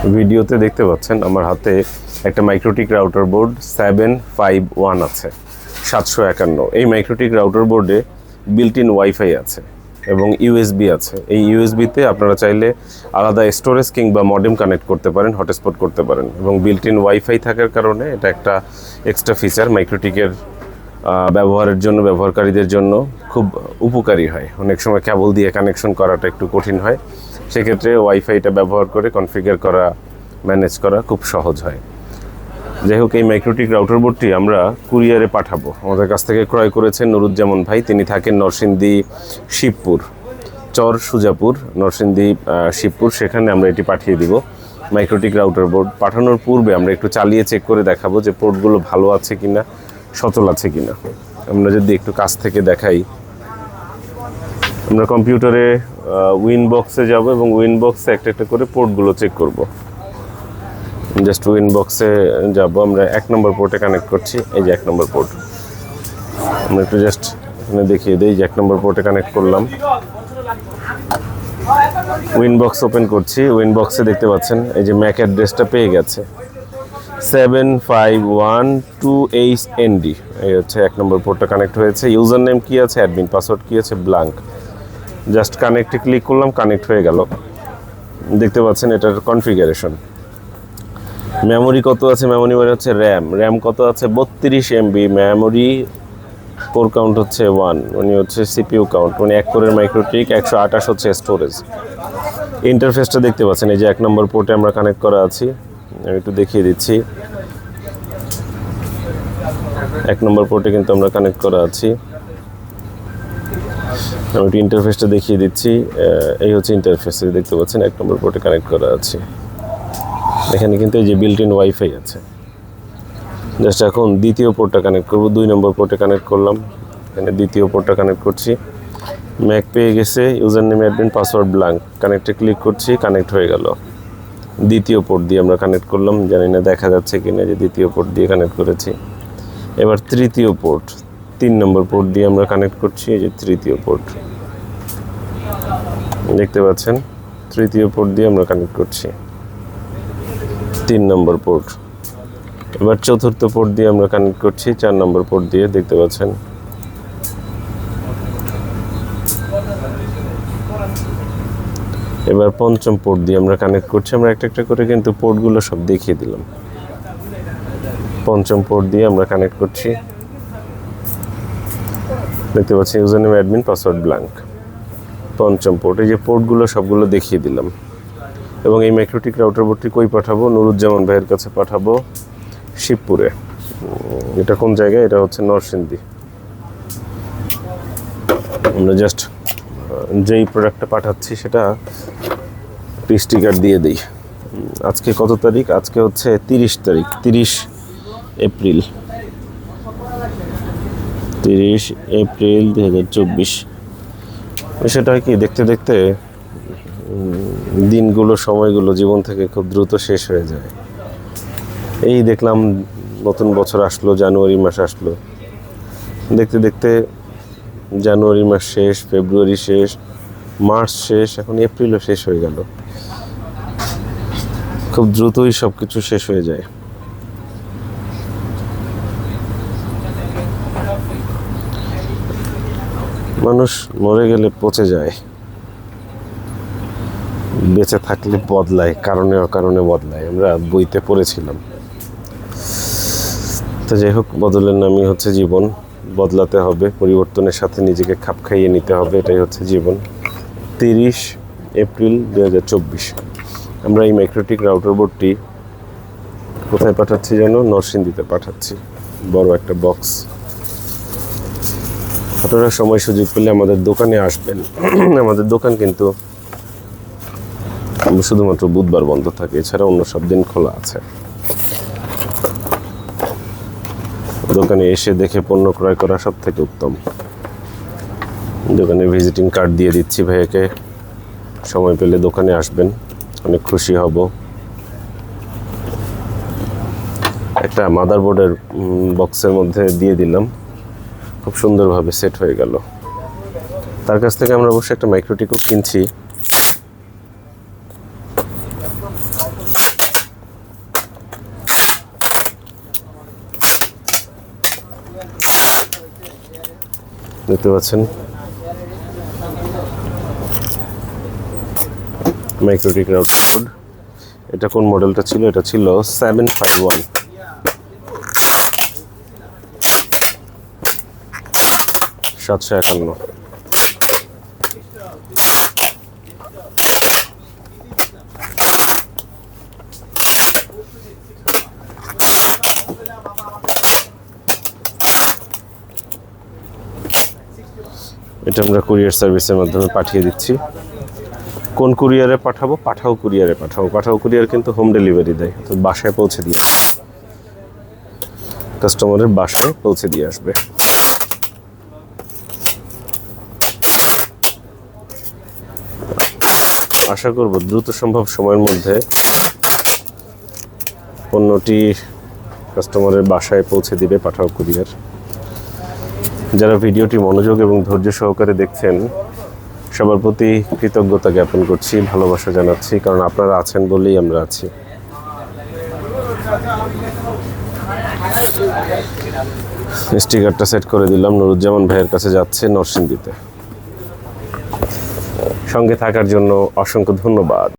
ভিডিওতে দেখতে পাচ্ছেন আমার হাতে একটা মাইক্রোটিক রাউটার বোর্ড 751 আছে 751। এই মাইক্রোটিক রাউটার বোর্ডে বিল্ট ইন ওয়াইফাই আছে এবং ইউএসবি আছে। এই ইউএসবিতে আপনারা চাইলে আলাদা স্টোরেজ কিংবা মডেম কানেক্ট করতে পারেন, হটস্পট করতে পারেন এবং বিল্ট ইন ওয়াইফাই থাকার কারণে এটা একটা এক্সট্রা ফিচার মাইক্রোটিকের ব্যবহারের জন্য, ব্যবহারকারীদের জন্য খুব উপকারী হয়। অনেক সময় কেবল দিয়ে কানেকশন করাটা একটু কঠিন হয়, সেক্ষেত্রে ওয়াইফাইটা ব্যবহার করে কনফিগার করা, ম্যানেজ করা খুব সহজ হয়। যাই হোক, এই মাইক্রোটিক রাউটার বোর্ডটি আমরা কুরিয়ারে পাঠাবো। আমাদের কাছ থেকে ক্রয় করেছেন নুরুজ্জামান ভাই, তিনি থাকেন নরসিংদী শিবপুর, চর সুজাপুর, নরসিংদী শিবপুর, সেখানে আমরা এটি পাঠিয়ে দিব। মাইক্রোটিক রাউটার বোর্ড পাঠানোর পূর্বে আমরা একটু চালিয়ে চেক করে দেখাবো যে পোর্টগুলো ভালো আছে কিনা, সচল আছে কিনা। আমরা যদি একটু কাছ থেকে দেখাই, আমরা কম্পিউটারে উইনবক্সে যাব এবং উইনবক্সে একটা একটা করে পোর্টগুলো চেক করব। জাস্ট উইনবক্সে যাব, আমরা 1 নম্বর পোর্টে কানেক্ট করছি। এই যে 1 নম্বর পোর্ট, আমরা একটু জাস্ট এখানে দেখিয়ে দিই যে 1 নম্বর পোর্টে কানেক্ট করলাম। উইনবক্স ওপেন করছি, উইনবক্সে দেখতে পাচ্ছেন এই যে ম্যাক অ্যাড্রেসটা পেয়ে গেছে 75128ND। এই হচ্ছে 1 নম্বর পোর্টটা কানেক্ট হয়েছে। ইউজার নেম কী আছে, অ্যাডমিন, পাসওয়ার্ড কী আছে, ব্ল্যাঙ্ক। জাস্ট কানেক্টে ক্লিক করলাম, কানেক্ট হয়ে গেল। দেখতে পাচ্ছেন এটার কনফিগারেশন। মেমোরি কত আছে, মেমোরি মানে হচ্ছে র্যাম কত আছে 32 MB মেমোরি। কোর কাউন্ট হচ্ছে 1, মানে হচ্ছে সিপিইউ কাউন্ট, মানে 1 কোরের মাইক্রোটিক, 128 হচ্ছে স্টোরেজ। ইন্টারফেসটা দেখতে পাচ্ছেন, এই যে 1 নম্বর পোর্টে আমরা কানেক্ট করা আছি। আমি একটু দেখিয়ে দিচ্ছি, 1 নম্বর পোর্টে কিন্তু আমরা কানেক্ট করা আছি। আমি একটু ইন্টারফেসটা দেখিয়ে দিচ্ছি। এই হচ্ছে ইন্টারফেস, দেখতে পাচ্ছেন 1 নম্বর পোর্টে কানেক্ট করা আছে। এখানে কিন্তু এই যে বিল্ট ইন ওয়াইফাই আছে। জাস্ট এখন দ্বিতীয় পোর্টটা কানেক্ট করব। 2 নম্বর পোর্টে কানেক্ট করলাম, এখানে দ্বিতীয় পোর্টটা কানেক্ট করছি। ম্যাক পেয়ে গেছে, user name, admin, password blank. কানেক্টে ক্লিক করছি, কানেক্ট হয়ে গেল। দ্বিতীয় পোর্ট দিয়ে আমরা কানেক্ট করলাম, জানি না দেখা যাচ্ছে কিনা যে দ্বিতীয় পোর্ট দিয়ে কানেক্ট করেছি। এবার তৃতীয় পোর্ট, 3 নম্বর পোর্ট দিয়ে আমরা কানেক্ট করছি। এই যে তৃতীয় পোর্ট দেখতে পাচ্ছেন, তৃতীয় পোর্ট দিয়ে আমরা কানেক্ট করছি, 3 নম্বর পোর্ট। এবার চতুর্থ পোর্ট দিয়ে আমরা কানেক্ট করছি, 4 নম্বর পোর্ট দিয়ে, দেখতে পাচ্ছেন। এবার পঞ্চম পোর্ট দিয়ে আমরা কানেক্ট করছি। আমরা একটা একটা করে কিন্তু পোর্টগুলো সব দেখিয়ে দিলাম। পঞ্চম পোর্ট দিয়ে আমরা কানেক্ট করছি, দেখতে পাচ্ছি user name, admin, password blank. পঞ্চম পোর্ট, এই যে পোর্টগুলো সবগুলো দেখিয়ে দিলাম। এবং এই মাইক্রোটিক রাউটার বোর্ডটি কই পাঠাবো? নুরুজ্জামান ভাইয়ের কাছে পাঠাবো, শিবপুরে। এটা কোন জায়গায়? এটা হচ্ছে নরসিংদী। আমরা জাস্ট যেই প্রোডাক্টটা পাঠাচ্ছি সেটা স্টিকার দিয়ে দিই। আজকে কত তারিখ? আজকে হচ্ছে 30 তারিখ, 30 এপ্রিল, 30 এপ্রিল 2024। সেটা হয় কি, দেখতে দেখতে দিনগুলো, সময়গুলো জীবন থেকে খুব দ্রুত শেষ হয়ে যায়। এই দেখলাম নতুন বছর আসলো, জানুয়ারি মাস আসলো, দেখতে দেখতে জানুয়ারি মাস শেষ, ফেব্রুয়ারি শেষ, মার্চ শেষ, এখন এপ্রিলও শেষ হয়ে গেল। খুব দ্রুতই সব কিছু শেষ হয়ে যায়। মানুষ মরে গেলে পচে যায়, বেঁচে থাকলে বদলায়, কারণে অকারণে বদলায়, আমরা বইতে পড়েছিলাম। তো যাই হোক, বদলের নামই হচ্ছে জীবন। বদলাতে হবে, পরিবর্তনের সাথে নিজেকে খাপ খাইয়ে নিতে হবে, এটাই হচ্ছে জীবন। 30 এপ্রিল 2024 আমরা এই মাইক্রোটিক রাউটার বোর্ডটি কোথায় পাঠাচ্ছি যেন? নরসিংদীতে পাঠাচ্ছি, বড় একটা বক্স। আপনারা সময় সুযোগ পেলে আমাদের দোকানে আসবেন। আমাদের দোকান কিন্তু শুধুমাত্র বুধবার বন্ধ থাকে, এছাড়া অন্য সব দিন খোলা আছে। দোকানে এসে দেখে পণ্য ক্রয় করা সব থেকে উত্তম। দোকানে ভিজিটিং কার্ড দিয়ে দিচ্ছি ভাইয়াকে, সময় পেলে দোকানে আসবেন, অনেক খুশি হব। একটা মাদারবোর্ডের বক্সের মধ্যে দিয়ে দিলাম, খুব সুন্দরভাবে সেট হয়ে গেল। তার কাছ থেকে আমরা অবশ্যই একটা মাইক্রোটিকও কিনছি। দেখতে পাচ্ছেন মাইক্রোটিক রাউটার বোর্ড। এটা কোন মডেলটা ছিল? এটা ছিল 751। $751। এটা আমরা কুরিয়ার সার্ভিসের মাধ্যমে পাঠিয়ে দিচ্ছি। কোন কুরিয়ারে পাঠাবো? পাঠাও কুরিয়ারে পাঠাবো। পাঠাও কুরিয়ার কিন্তু হোম ডেলিভারি দেয়, তো বাসায় পৌঁছে দিয়ে আসবে, কাস্টমারের বাসায় পৌঁছে দিয়ে আসবে। আশা করব দ্রুত সম্ভব সময়ের মধ্যে পণ্যটি কাস্টমারের বাসায় পৌঁছে দিবে পাঠাও কুরিয়ার। যারা ভিডিওটি মনোযোগ এবং ধৈর্য সহকারে দেখছেন সবার প্রতি কৃতজ্ঞতা জ্ঞাপন করছি, ভালোবাসা জানাচ্ছি, কারণ আপনারা আছেন বলেই আমরা আছি। স্টিকারটা সেট করে দিলাম। নুরুজ্জামান ভাইয়ের কাছে যাচ্ছে নরসিংদীতে। সঙ্গে থাকার জন্য অসংখ্য ধন্যবাদ।